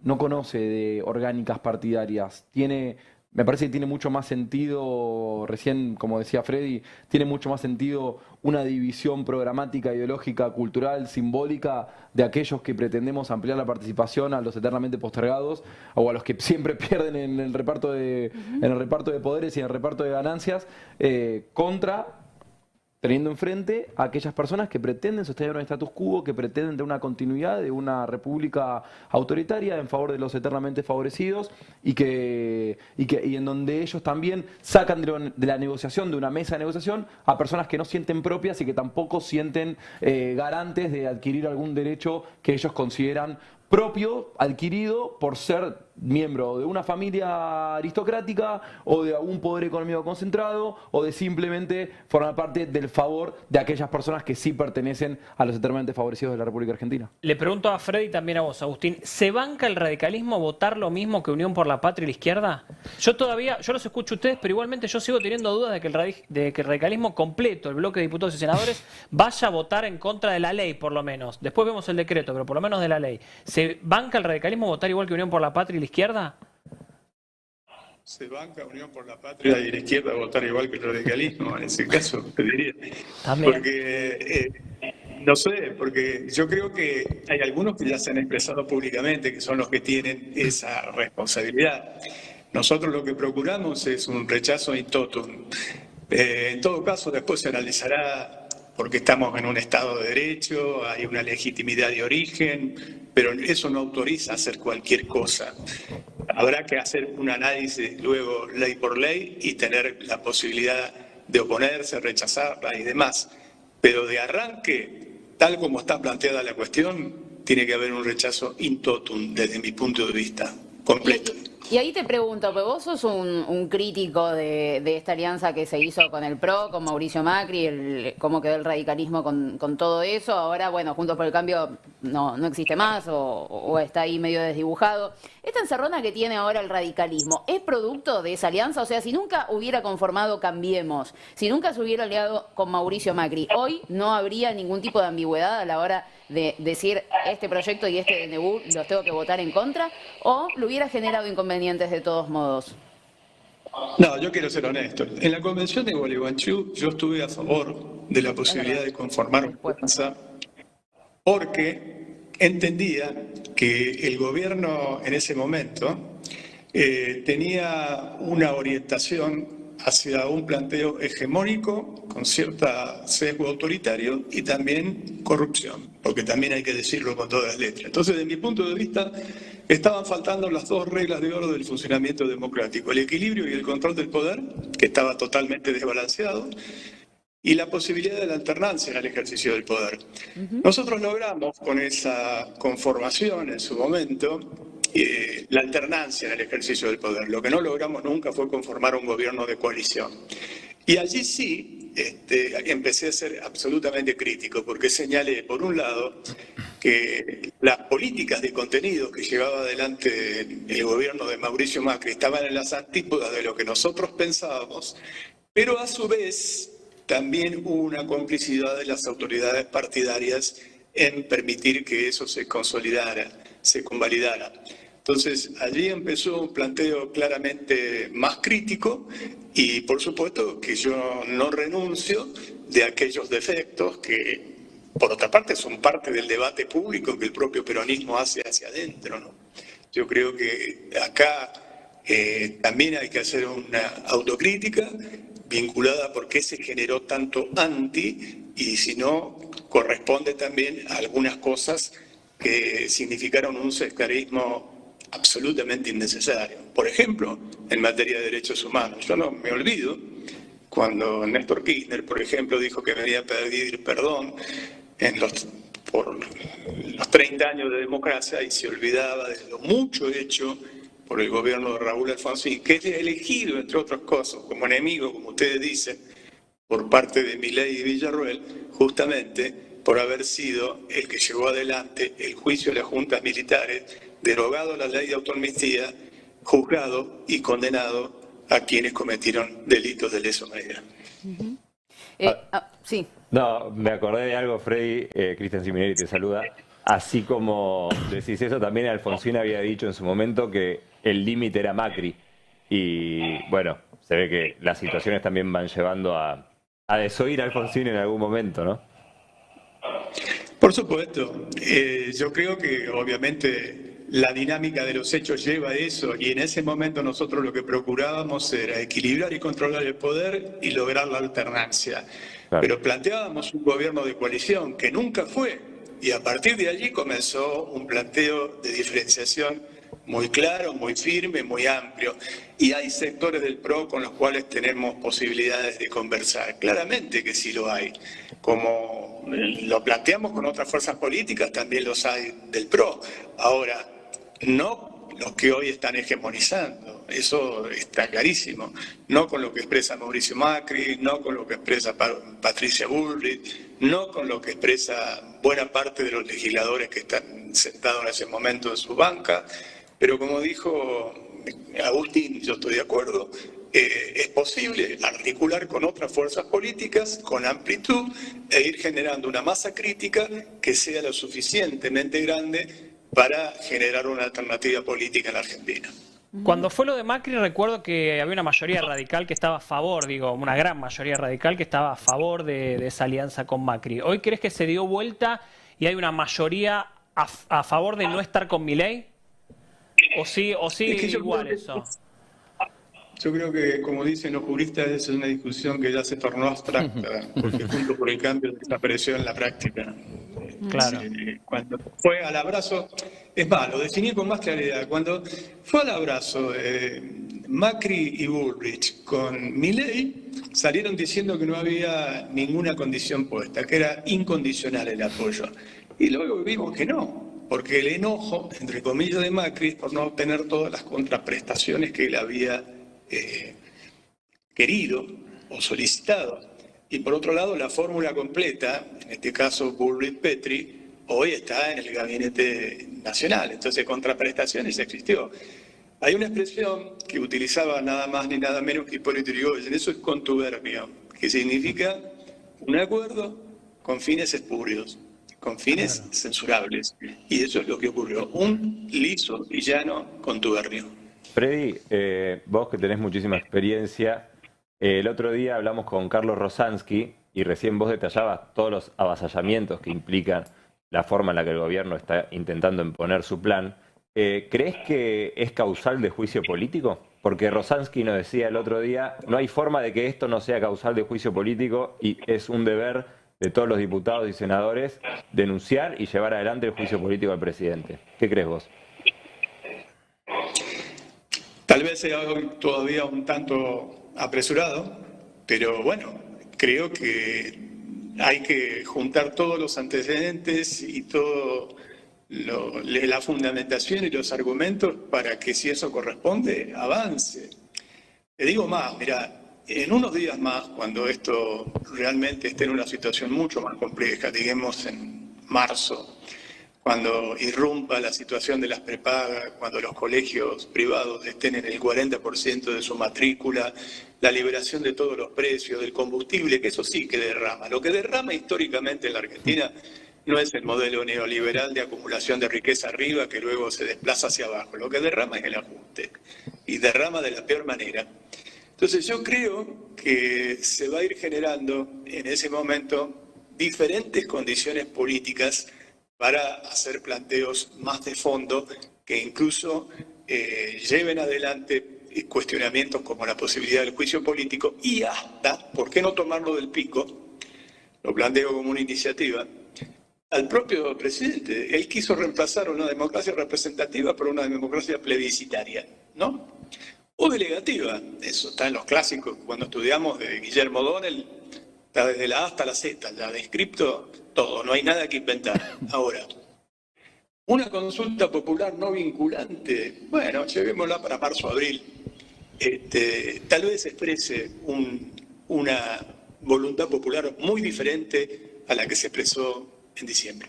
no conoce de orgánicas partidarias. Tiene me parece que tiene mucho más sentido, recién, como decía Freddy, tiene mucho más sentido una división programática, ideológica, cultural, simbólica de aquellos que pretendemos ampliar la participación a los eternamente postergados o a los que siempre pierden en el reparto de, en el reparto de poderes y en el reparto de ganancias, contra teniendo enfrente a aquellas personas que pretenden sostener un status quo, que pretenden de una continuidad de una república autoritaria en favor de los eternamente favorecidos y en donde ellos también sacan de la negociación, de una mesa de negociación, a personas que no sienten propias y que tampoco sienten garantes de adquirir algún derecho que ellos consideran propio, adquirido por ser miembro de una familia aristocrática o de algún poder económico concentrado o de simplemente formar parte del favor de aquellas personas que sí pertenecen a los eternamente favorecidos de la República Argentina. Le pregunto a Freddy y también a vos, Agustín, ¿se banca el radicalismo votar lo mismo que Unión por la Patria y la izquierda? Yo los escucho a ustedes, pero igualmente yo sigo teniendo dudas de que el radicalismo completo, el bloque de diputados y senadores, vaya a votar en contra de la ley, por lo menos. Después vemos el decreto, pero por lo menos de la ley. ¿Se banca el radicalismo votar igual que Unión por la Patria y la izquierda? Se banca Unión por la Patria y la izquierda votar igual que el radicalismo, en ese caso, te diría. También. Porque, no sé, porque yo creo que hay algunos que ya se han expresado públicamente, que son los que tienen esa responsabilidad. Nosotros lo que procuramos es un rechazo in totum. En todo caso, después se analizará porque estamos en un Estado de Derecho, hay una legitimidad de origen, pero eso no autoriza a hacer cualquier cosa. Habrá que hacer un análisis luego ley por ley y tener la posibilidad de oponerse, rechazarla y demás. Pero de arranque, tal como está planteada la cuestión, tiene que haber un rechazo in totum desde mi punto de vista, completo. Y ahí te pregunto, porque vos sos un crítico de esta alianza que se hizo con el PRO, con Mauricio Macri, cómo quedó el radicalismo con todo eso. Ahora, bueno, Juntos por el Cambio no existe más o está ahí medio desdibujado. Esta encerrona que tiene ahora el radicalismo, ¿es producto de esa alianza? O sea, si nunca hubiera conformado Cambiemos, si nunca se hubiera aliado con Mauricio Macri, hoy no habría ningún tipo de ambigüedad a la hora de decir este proyecto y este DNU los tengo que votar en contra, o lo hubiera generado inconvenientes de todos modos. No, yo quiero ser honesto. En la convención de Gualeguaychú yo estuve a favor de la posibilidad de conformar una alianza porque entendía que el gobierno en ese momento tenía una orientación hacia un planteo hegemónico con cierta sesgo autoritario y también corrupción, porque también hay que decirlo con todas las letras. Entonces, desde mi punto de vista, estaban faltando las dos reglas de oro del funcionamiento democrático, el equilibrio y el control del poder, que estaba totalmente desbalanceado, y la posibilidad de la alternancia en el ejercicio del poder. Nosotros logramos con esa conformación en su momento la alternancia en el ejercicio del poder. Lo que no logramos nunca fue conformar un gobierno de coalición. Y allí sí empecé a ser absolutamente crítico, porque señalé, por un lado, que las políticas de contenido que llevaba adelante el gobierno de Mauricio Macri estaban en las antípodas de lo que nosotros pensábamos, pero a su vez también hubo una complicidad de las autoridades partidarias en permitir que eso se consolidara, se convalidara. Entonces, allí empezó un planteo claramente más crítico y, por supuesto, que yo no renuncio de aquellos defectos que, por otra parte, son parte del debate público que el propio peronismo hace hacia adentro, ¿no? Yo creo que acá también hay que hacer una autocrítica vinculada a por qué se generó tanto anti y, si no, corresponde también a algunas cosas que significaron un sectarismo absolutamente innecesario. Por ejemplo, en materia de derechos humanos. Yo no me olvido cuando Néstor Kirchner, por ejemplo, dijo que venía a pedir perdón por los 30 años de democracia y se olvidaba de lo mucho hecho por el gobierno de Raúl Alfonsín, que es elegido, entre otras cosas, como enemigo, como ustedes dicen, por parte de Milei y Villarroel, justamente por haber sido el que llevó adelante el juicio de las juntas militares, derogado la ley de autoamnistía, juzgado y condenado a quienes cometieron delitos de lesa humanidad. Sí. No, me acordé de algo, Freddy, Cristian Siminelli te saluda. Así como decís eso, también Alfonsín había dicho en su momento que el límite era Macri. y bueno, se ve que las situaciones también van llevando a desoír a Alfonsín en algún momento, ¿no? Por supuesto, yo creo que obviamente la dinámica de los hechos lleva a eso y en ese momento nosotros lo que procurábamos era equilibrar y controlar el poder y lograr la alternancia. Claro. Pero planteábamos un gobierno de coalición que nunca fue y a partir de allí comenzó un planteo de diferenciación muy claro, muy firme, muy amplio. Y hay sectores del PRO con los cuales tenemos posibilidades de conversar. Claramente que sí lo hay. Como lo planteamos con otras fuerzas políticas, también los hay del PRO. Ahora, no los que hoy están hegemonizando, eso está clarísimo. No con lo que expresa Mauricio Macri, no con lo que expresa Patricia Bullrich, no con lo que expresa buena parte de los legisladores que están sentados en ese momento en su banca. Pero como dijo Agustín, yo estoy de acuerdo, es posible articular con otras fuerzas políticas, con amplitud, e ir generando una masa crítica que sea lo suficientemente grande para generar una alternativa política en la Argentina. Cuando fue lo de Macri, recuerdo que había una mayoría radical que estaba a favor, digo, una gran mayoría radical que estaba a favor de esa alianza con Macri. ¿Hoy crees que se dio vuelta y hay una mayoría a favor de no estar con Milei? ¿O sí Es que igual eso? Yo creo que, como dicen los juristas, es una discusión que ya se tornó abstracta, porque Juntos por el Cambio desapareció en la práctica. Claro. Cuando fue al abrazo, es más, lo definí con más claridad, cuando fue al abrazo Macri y Bullrich con Milei, salieron diciendo que no había ninguna condición puesta, que era incondicional el apoyo. Y luego vimos que no. Porque el enojo, entre comillas, de Macri es por no obtener todas las contraprestaciones que él había querido o solicitado. Y por otro lado, la fórmula completa, en este caso Bullrich-Petri, hoy está en el Gabinete Nacional. Entonces, contraprestaciones existió. Hay una expresión que utilizaba nada más ni nada menos que Hipólito Yrigoyen, eso es contubernio, que significa un acuerdo con fines espurios, con fines censurables. Y eso es lo que ocurrió, un liso y llano contubernio. Freddy, vos que tenés muchísima experiencia, el otro día hablamos con Carlos Rosansky y recién vos detallabas todos los avasallamientos que implican la forma en la que el gobierno está intentando imponer su plan. ¿Crees que es causal de juicio político? Porque Rosansky nos decía el otro día, no hay forma de que esto no sea causal de juicio político y es un deber de todos los diputados y senadores denunciar y llevar adelante el juicio político al presidente. ¿Qué crees vos? Tal vez sea hoy todavía un tanto apresurado, pero bueno, creo que hay que juntar todos los antecedentes y todo la fundamentación y los argumentos para que, si eso corresponde, avance. Te digo más, mira, en unos días más, cuando esto realmente esté en una situación mucho más compleja, digamos en marzo, cuando irrumpa la situación de las prepagas, cuando los colegios privados estén en el 40% de su matrícula, la liberación de todos los precios, del combustible, que eso sí que derrama. Lo que derrama históricamente en la Argentina no es el modelo neoliberal de acumulación de riqueza arriba que luego se desplaza hacia abajo. Lo que derrama es el ajuste y derrama de la peor manera. Entonces yo creo que se va a ir generando en ese momento diferentes condiciones políticas para hacer planteos más de fondo que incluso lleven adelante cuestionamientos como la posibilidad del juicio político y hasta, ¿por qué no tomarlo del pico? Lo planteo como una iniciativa. Al propio presidente, él quiso reemplazar una democracia representativa por una democracia plebiscitaria, ¿no? O delegativa, eso está en los clásicos, cuando estudiamos de Guillermo O'Donnell, está desde la A hasta la Z, ya descripto todo, no hay nada que inventar. Ahora, una consulta popular no vinculante, bueno, llevémosla para marzo-abril, tal vez exprese una voluntad popular muy diferente a la que se expresó en diciembre.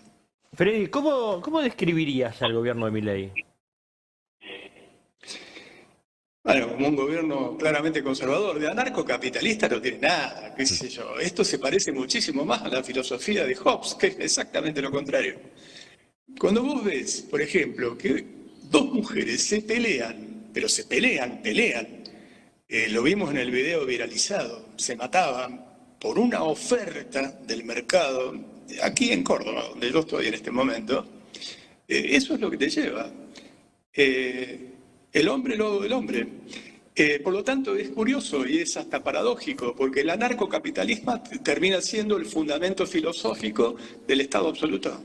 Freddy, ¿cómo describirías al gobierno de Milei? Bueno, como un gobierno claramente conservador, de anarcocapitalista no tiene nada, qué sé yo. Esto se parece muchísimo más a la filosofía de Hobbes, que es exactamente lo contrario. Cuando vos ves, por ejemplo, que dos mujeres se pelean, pero se pelean, Lo vimos en el video viralizado, se mataban por una oferta del mercado, aquí en Córdoba, donde yo estoy en este momento. Eso es lo que te lleva. El hombre lobo del hombre. Por lo tanto, es curioso y es hasta paradójico, porque el anarcocapitalismo termina siendo el fundamento filosófico del Estado absoluto.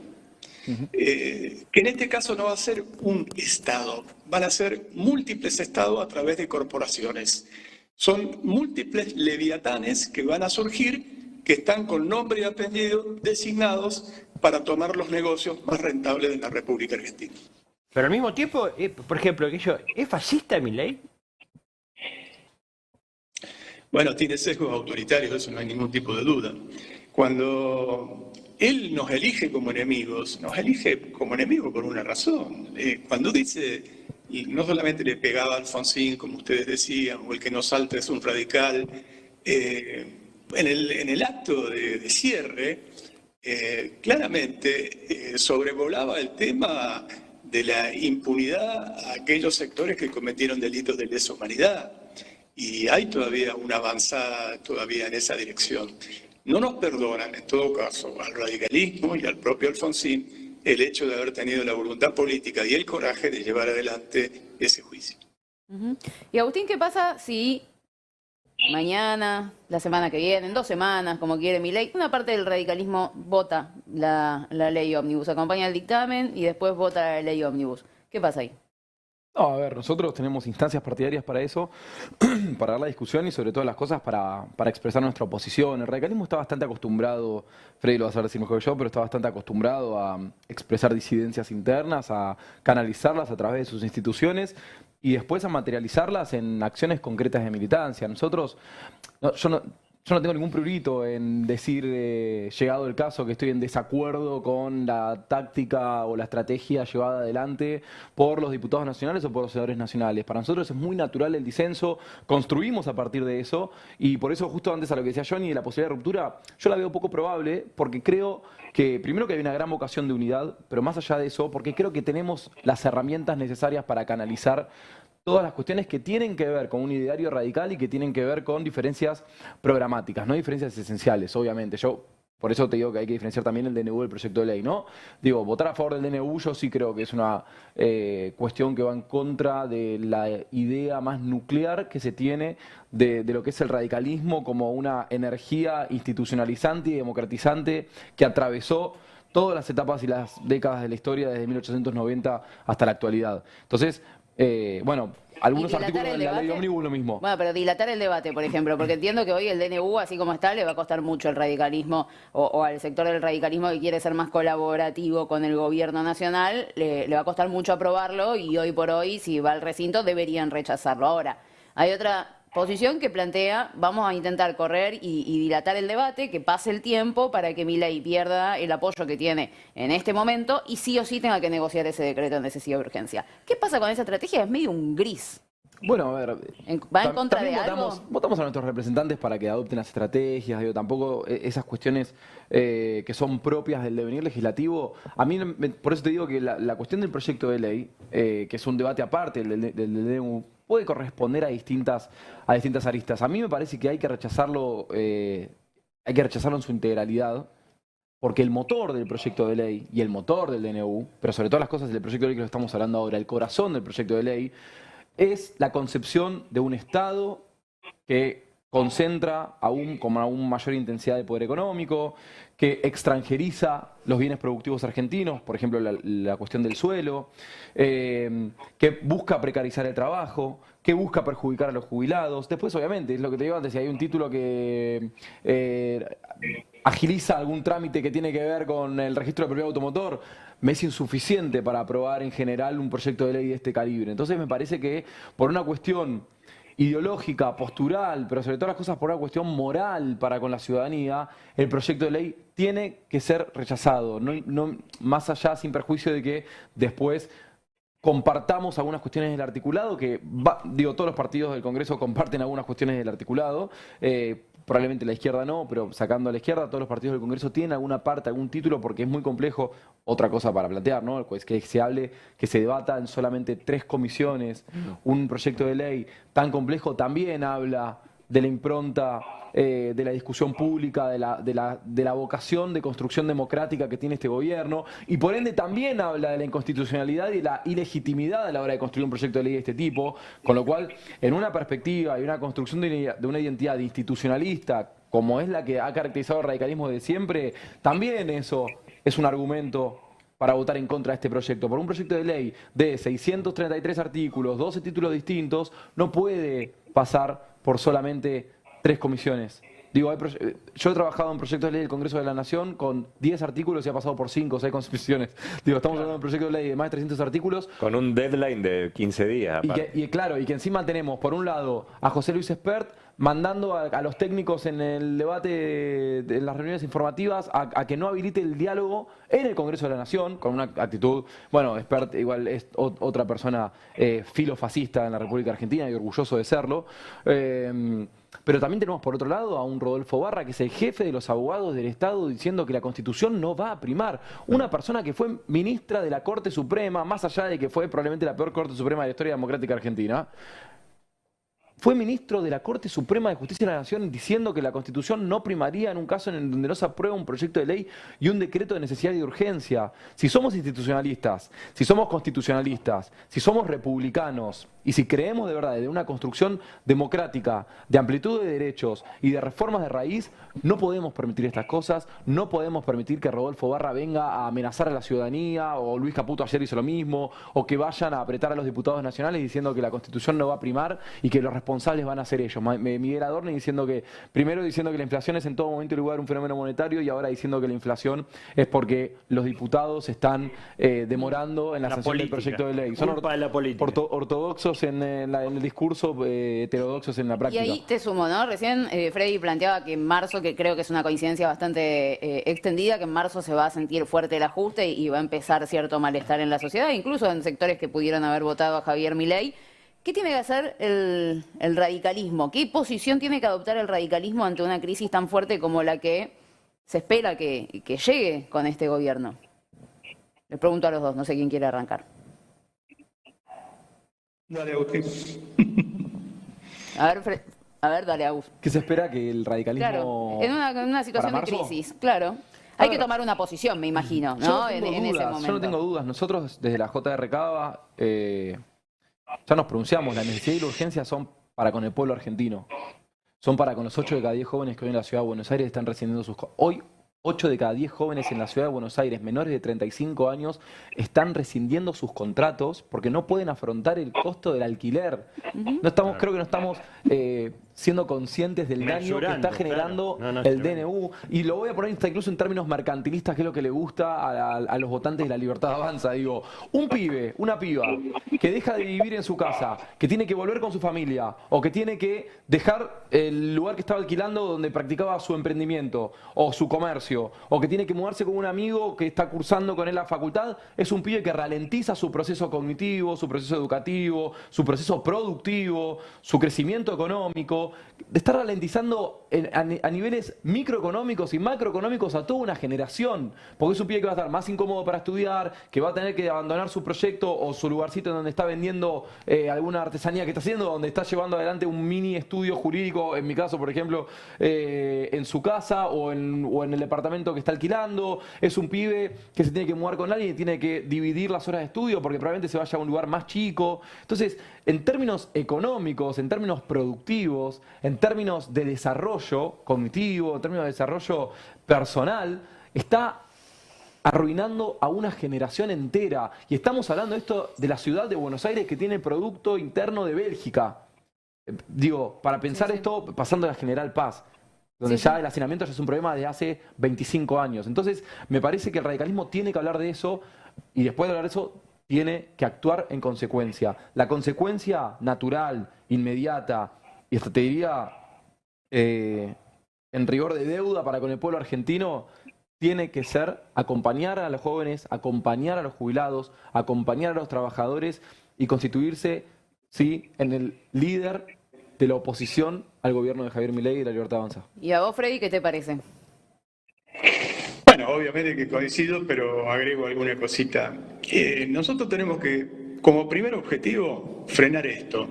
Que en este caso no va a ser un Estado, van a ser múltiples Estados a través de corporaciones. Son múltiples leviatanes que van a surgir, que están con nombre y apellido designados para tomar los negocios más rentables de la República Argentina. Pero al mismo tiempo, por ejemplo, ¿es fascista Milei? Bueno, tiene sesgos autoritarios, eso no hay ningún tipo de duda. Cuando él nos elige como enemigos, nos elige como enemigos por una razón. Cuando dice, y no solamente le pegaba a Alfonsín, como ustedes decían, o el que no salta es un radical, en el acto de cierre, claramente sobrevolaba el tema de la impunidad a aquellos sectores que cometieron delitos de lesa humanidad. Y hay todavía una avanzada todavía en esa dirección. No nos perdonan, en todo caso, al radicalismo y al propio Alfonsín el hecho de haber tenido la voluntad política y el coraje de llevar adelante ese juicio. Y Agustín, ¿qué pasa si mañana, la semana que viene, en 2 semanas, como quiere Milei, una parte del radicalismo vota la ley ómnibus, acompaña el dictamen y después vota la ley ómnibus? ¿Qué pasa ahí? No, a ver, nosotros tenemos instancias partidarias para eso, para dar la discusión y sobre todo las cosas para expresar nuestra oposición. El radicalismo está bastante acostumbrado, Freddy lo va a saber decir mejor que yo, pero está bastante acostumbrado a expresar disidencias internas, a canalizarlas a través de sus instituciones y después a materializarlas en acciones concretas de militancia. Nosotros, yo no tengo ningún prurito en decir, llegado el caso, que estoy en desacuerdo con la táctica o la estrategia llevada adelante por los diputados nacionales o por los senadores nacionales. Para nosotros es muy natural el disenso, construimos a partir de eso y por eso justo antes a lo que decía Johnny de la posibilidad de ruptura, yo la veo poco probable porque creo que primero que hay una gran vocación de unidad, pero más allá de eso, porque creo que tenemos las herramientas necesarias para canalizar todas las cuestiones que tienen que ver con un ideario radical y que tienen que ver con diferencias programáticas, no diferencias esenciales, obviamente. Yo por eso te digo que hay que diferenciar también el DNU del proyecto de ley, ¿no? Digo, votar a favor del DNU yo sí creo que es una cuestión que va en contra de la idea más nuclear que se tiene de lo que es el radicalismo como una energía institucionalizante y democratizante que atravesó todas las etapas y las décadas de la historia desde 1890 hasta la actualidad. Entonces, bueno, algunos artículos de la ley ómnibus lo mismo. Bueno, pero dilatar el debate, por ejemplo, porque entiendo que hoy el DNU, así como está, le va a costar mucho al radicalismo o al sector del radicalismo que quiere ser más colaborativo con el gobierno nacional, le va a costar mucho aprobarlo y hoy por hoy, si va al recinto, deberían rechazarlo. Ahora, hay otra posición que plantea, vamos a intentar correr y dilatar el debate, que pase el tiempo para que Milei pierda el apoyo que tiene en este momento y sí o sí tenga que negociar ese decreto de necesidad de urgencia. ¿Qué pasa con esa estrategia? Es medio un gris. Bueno, a ver, ¿Va en contra de algo? Votamos a nuestros representantes para que adopten las estrategias, digo, tampoco esas cuestiones que son propias del devenir legislativo. A mí, por eso te digo que la cuestión del proyecto de ley, que es un debate aparte del DNU, puede corresponder a distintas aristas. A mí me parece que hay que rechazarlo en su integralidad, porque el motor del proyecto de ley y el motor del DNU, pero sobre todas las cosas del proyecto de ley que lo estamos hablando ahora, el corazón del proyecto de ley, es la concepción de un Estado que concentra con aún mayor intensidad de poder económico, que extranjeriza los bienes productivos argentinos, por ejemplo la cuestión del suelo, que busca precarizar el trabajo, que busca perjudicar a los jubilados. Después, obviamente, es lo que te digo antes, si hay un título que agiliza algún trámite que tiene que ver con el registro de propiedad automotor, me es insuficiente para aprobar en general un proyecto de ley de este calibre. Entonces me parece que por una cuestión ideológica, postural, pero sobre todas las cosas por una cuestión moral para con la ciudadanía, el proyecto de ley tiene que ser rechazado, no más allá, sin perjuicio de que después compartamos algunas cuestiones del articulado, todos los partidos del Congreso comparten algunas cuestiones del articulado, probablemente la izquierda no, pero sacando a la izquierda, todos los partidos del Congreso tienen alguna parte, algún título, porque es muy complejo. Otra cosa para plantear, ¿no? Pues que se hable, que se debata en solamente 3 comisiones, un proyecto de ley tan complejo también habla de la impronta, de la discusión pública, de la vocación de construcción democrática que tiene este gobierno, y por ende también habla de la inconstitucionalidad y la ilegitimidad a la hora de construir un proyecto de ley de este tipo, con lo cual, en una perspectiva y una construcción de una identidad institucionalista, como es la que ha caracterizado el radicalismo de siempre, también eso es un argumento para votar en contra de este proyecto. Por un proyecto de ley de 633 artículos, 12 títulos distintos, no puede pasar por solamente 3 comisiones. Digo, yo he trabajado en proyectos de ley del Congreso de la Nación con 10 artículos y ha pasado por 5 o 6 comisiones. Digo, estamos hablando de un proyecto de ley de más de 300 artículos. Con un deadline de 15 días. Y que encima tenemos, por un lado, a José Luis Espert mandando a los técnicos en el debate de las reuniones informativas a que no habilite el diálogo en el Congreso de la Nación, con una actitud, bueno, Espert igual es otra persona filofascista en la República Argentina y orgulloso de serlo. Pero también tenemos por otro lado a un Rodolfo Barra, que es el jefe de los abogados del Estado, diciendo que la Constitución no va a primar. Una persona que fue ministra de la Corte Suprema, más allá de que fue probablemente la peor Corte Suprema de la historia democrática argentina, fue ministro de la Corte Suprema de Justicia de la Nación diciendo que la Constitución no primaría en un caso en donde no se aprueba un proyecto de ley y un decreto de necesidad y de urgencia. Si somos institucionalistas, si somos constitucionalistas, si somos republicanos y si creemos de verdad en una construcción democrática, de amplitud de derechos y de reformas de raíz, no podemos permitir estas cosas, no podemos permitir que Rodolfo Barra venga a amenazar a la ciudadanía, o Luis Caputo ayer hizo lo mismo, o que vayan a apretar a los diputados nacionales diciendo que la Constitución no va a primar y que los responsables van a ser ellos. Miguel Adorni primero diciendo que la inflación es en todo momento y lugar un fenómeno monetario, y ahora diciendo que la inflación es porque los diputados están demorando en la sanción del proyecto de ley. Son ortodoxos en el discurso, heterodoxos en la práctica. Y ahí te sumo, ¿no? Recién Freddy planteaba que en marzo, que creo que es una coincidencia bastante extendida, que en marzo se va a sentir fuerte el ajuste y va a empezar cierto malestar en la sociedad, incluso en sectores que pudieron haber votado a Javier Milei. ¿Qué tiene que hacer el radicalismo? ¿Qué posición tiene que adoptar el radicalismo ante una crisis tan fuerte como la que se espera que llegue con este gobierno? Les pregunto a los dos, no sé quién quiere arrancar. Dale, Agustín. A ver, dale, Agus. ¿Qué se espera que el radicalismo... Claro, en una situación de crisis, claro. Hay que tomar una posición, me imagino, ¿no? En ese momento. Yo no tengo dudas. Nosotros, desde la JR Cava, ya nos pronunciamos. La necesidad y la urgencia son para con el pueblo argentino. Son para con los 8 de cada 10 jóvenes que hoy en la Ciudad de Buenos Aires están rescindiendo sus... Hoy, 8 de cada 10 jóvenes en la Ciudad de Buenos Aires, menores de 35 años, están rescindiendo sus contratos porque no pueden afrontar el costo del alquiler. No estamos, creo que no estamos siendo conscientes del daño que está generando el DNU. Y lo voy a poner incluso en términos mercantilistas, que es lo que le gusta a los votantes de La Libertad Avanza. Digo, un pibe, una piba, que deja de vivir en su casa, que tiene que volver con su familia, o que tiene que dejar el lugar que estaba alquilando donde practicaba su emprendimiento o su comercio, o que tiene que mudarse con un amigo que está cursando con él la facultad, es un pibe que ralentiza su proceso cognitivo, su proceso educativo, su proceso productivo, su crecimiento económico. Está ralentizando a niveles microeconómicos y macroeconómicos a toda una generación, porque es un pibe que va a estar más incómodo para estudiar, que va a tener que abandonar su proyecto o su lugarcito en donde está vendiendo alguna artesanía que está haciendo, donde está llevando adelante un mini estudio jurídico, en mi caso, por ejemplo, en su casa o en el departamento que está alquilando. Es un pibe que se tiene que mudar con alguien y tiene que dividir las horas de estudio porque probablemente se vaya a un lugar más chico. Entonces, en términos económicos, en términos productivos, en términos de desarrollo cognitivo, en términos de desarrollo personal, está arruinando a una generación entera. Y estamos hablando de esto de la ciudad de Buenos Aires, que tiene el Producto Interno de Bélgica. Digo, para pensar esto, pasando a la General Paz, donde ya el hacinamiento ya es un problema de hace 25 años. Entonces, me parece que el radicalismo tiene que hablar de eso, y después de hablar de eso, tiene que actuar en consecuencia. La consecuencia natural, inmediata, y hasta te diría en rigor de deuda para con el pueblo argentino, tiene que ser acompañar a los jóvenes, acompañar a los jubilados, acompañar a los trabajadores y constituirse, sí, en el líder de la oposición al gobierno de Javier Milei y La Libertad Avanza. ¿Y a vos, Freddy, qué te parece? Bueno, obviamente que coincido, pero agrego alguna cosita. Nosotros tenemos que, como primer objetivo, frenar esto.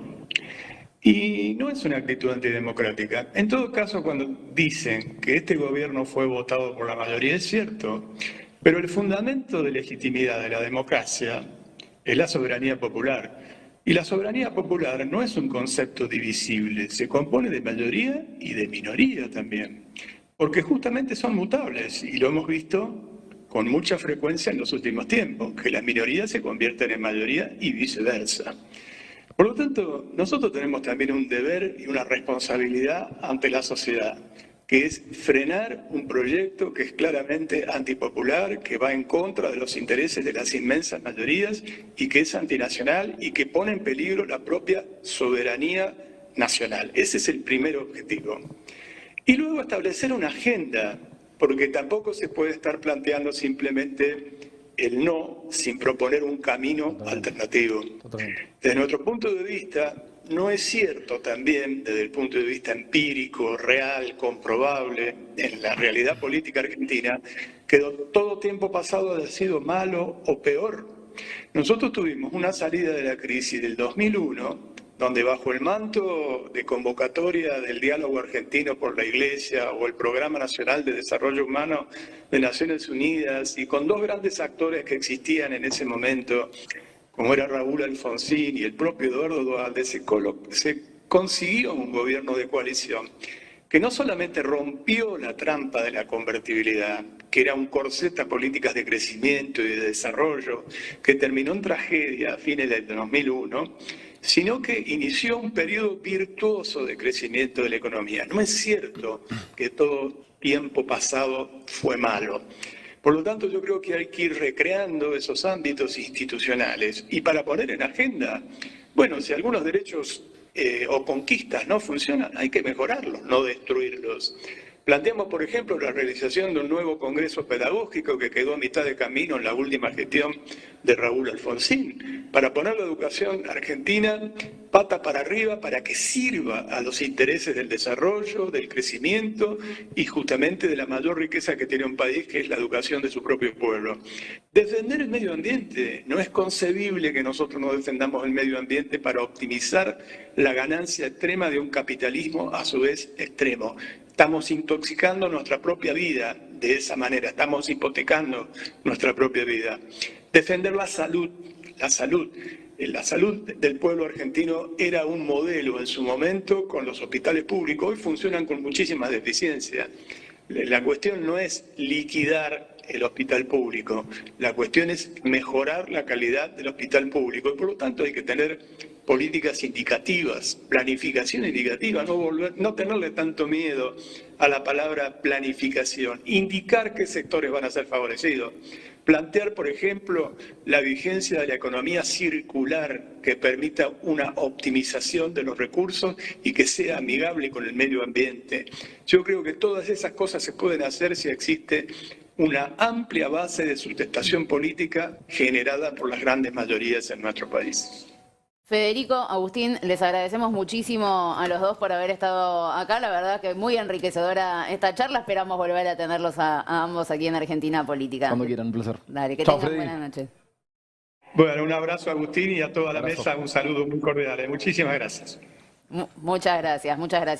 Y no es una actitud antidemocrática. En todo caso, cuando dicen que este gobierno fue votado por la mayoría, es cierto, pero el fundamento de legitimidad de la democracia es la soberanía popular. Y la soberanía popular no es un concepto divisible, se compone de mayoría y de minoría también, porque justamente son mutables y lo hemos visto con mucha frecuencia en los últimos tiempos, que las minorías se convierten en mayoría y viceversa. Por lo tanto, nosotros tenemos también un deber y una responsabilidad ante la sociedad, que es frenar un proyecto que es claramente antipopular, que va en contra de los intereses de las inmensas mayorías y que es antinacional y que pone en peligro la propia soberanía nacional. Ese es el primer objetivo. Y luego establecer una agenda, porque tampoco se puede estar planteando simplemente el no sin proponer un camino alternativo. Desde nuestro punto de vista, no es cierto también, desde el punto de vista empírico, real, comprobable, en la realidad política argentina, que todo tiempo pasado haya sido malo o peor. Nosotros tuvimos una salida de la crisis del 2001, donde bajo el manto de convocatoria del diálogo argentino por la Iglesia o el Programa Nacional de Desarrollo Humano de Naciones Unidas y con dos grandes actores que existían en ese momento, como era Raúl Alfonsín y el propio Eduardo Duhalde, se consiguió un gobierno de coalición que no solamente rompió la trampa de la convertibilidad, que era un corset a políticas de crecimiento y de desarrollo, que terminó en tragedia a fines del 2001, sino que inició un periodo virtuoso de crecimiento de la economía. No es cierto que todo tiempo pasado fue malo. Por lo tanto, yo creo que hay que ir recreando esos ámbitos institucionales. Y para poner en agenda, bueno, si algunos derechos o conquistas no funcionan, hay que mejorarlos, no destruirlos. Planteamos, por ejemplo, la realización de un nuevo congreso pedagógico que quedó a mitad de camino en la última gestión de Raúl Alfonsín, para poner la educación argentina pata para arriba para que sirva a los intereses del desarrollo, del crecimiento y justamente de la mayor riqueza que tiene un país, que es la educación de su propio pueblo. Defender el medio ambiente. No es concebible que nosotros no defendamos el medio ambiente para optimizar la ganancia extrema de un capitalismo a su vez extremo. Estamos intoxicando nuestra propia vida de esa manera, estamos hipotecando nuestra propia vida. Defender la salud. La salud del pueblo argentino era un modelo en su momento con los hospitales públicos, hoy funcionan con muchísimas deficiencias. La cuestión no es liquidar el hospital público, la cuestión es mejorar la calidad del hospital público y por lo tanto hay que tener políticas indicativas, planificación indicativa, no tenerle tanto miedo a la palabra planificación, indicar qué sectores van a ser favorecidos. Plantear, por ejemplo, la vigencia de la economía circular que permita una optimización de los recursos y que sea amigable con el medio ambiente. Yo creo que todas esas cosas se pueden hacer si existe una amplia base de sustentación política generada por las grandes mayorías en nuestro país. Federico, Agustín, les agradecemos muchísimo a los dos por haber estado acá. La verdad que muy enriquecedora esta charla. Esperamos volver a tenerlos a ambos aquí en Argentina Política. Cuando quieran, un placer. Dale, que Chao, tengan Freddy. buenas noches. Bueno, un abrazo a Agustín y a toda la Abrazo. mesa, un saludo muy cordial. Muchísimas gracias. Muchas gracias, muchas gracias.